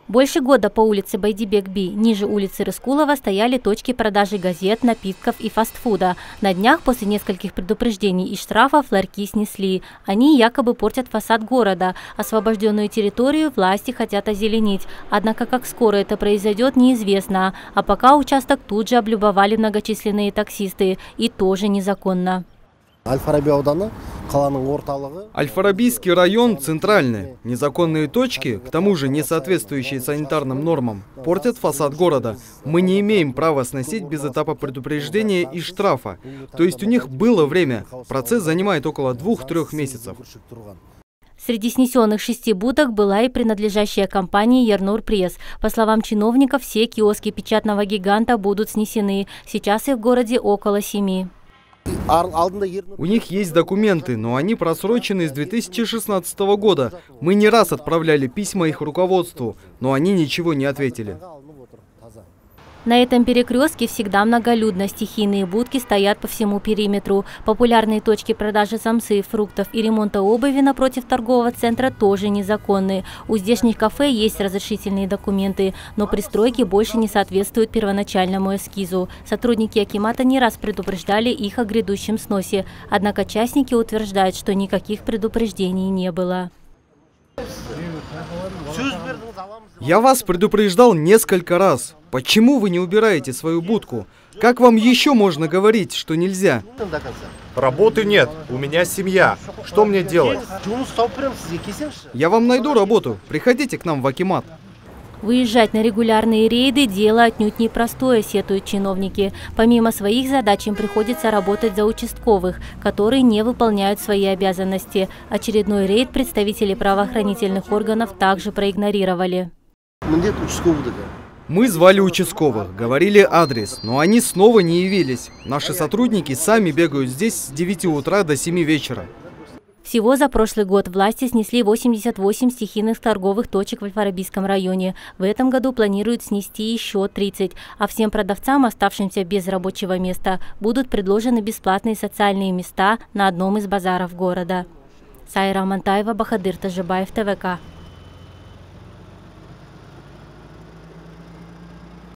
Больше года по улице Байдибек-Би, ниже улицы Рыскулова, стояли точки продажи газет, напитков и фастфуда. На днях после нескольких предупреждений и штрафов ларьки снесли. Они якобы портят фасад города. Освобожденную территорию власти хотят озеленить. Однако как скоро это произойдет, неизвестно. А пока участок тут же облюбовали многочисленные таксисты. И тоже незаконно. Аль-Фарабийский район центральный. Незаконные точки, к тому же не соответствующие санитарным нормам, портят фасад города. Мы не имеем права сносить без этапа предупреждения и штрафа. То есть у них было время. Процесс занимает около 2-3 месяцев. Среди снесенных 6 будок была и принадлежащая компании «Ярнур Пресс». По словам чиновников, все киоски печатного гиганта будут снесены. Сейчас их в городе около 7. У них есть документы, но они просрочены с 2016 года. Мы не раз отправляли письма их руководству, но они ничего не ответили. На этом перекрестке всегда многолюдно. Стихийные будки стоят по всему периметру. Популярные точки продажи самсы, фруктов и ремонта обуви напротив торгового центра тоже незаконные. У здешних кафе есть разрешительные документы, но пристройки больше не соответствуют первоначальному эскизу. Сотрудники акимата не раз предупреждали их о грядущем сносе. Однако частники утверждают, что никаких предупреждений не было. Я вас предупреждал несколько раз. Почему вы не убираете свою будку? Как вам еще можно говорить, что нельзя? Работы нет, у меня семья. Что мне делать? Я вам найду работу. Приходите к нам в акимат. Выезжать на регулярные рейды – дело отнюдь непростое, сетуют чиновники. Помимо своих задач им приходится работать за участковых, которые не выполняют свои обязанности. Очередной рейд представители правоохранительных органов также проигнорировали. Мы звали участковых, говорили адрес, но они снова не явились. Наши сотрудники сами бегают здесь с 9 утра до 7 вечера. Всего за прошлый год власти снесли 88 стихийных торговых точек в Аль-Фарабийском районе. В этом году планируют снести еще 30. А всем продавцам, оставшимся без рабочего места, будут предложены бесплатные социальные места на одном из базаров города. Сайра Амантаева, Бахадыр Тажибаев, ТВК.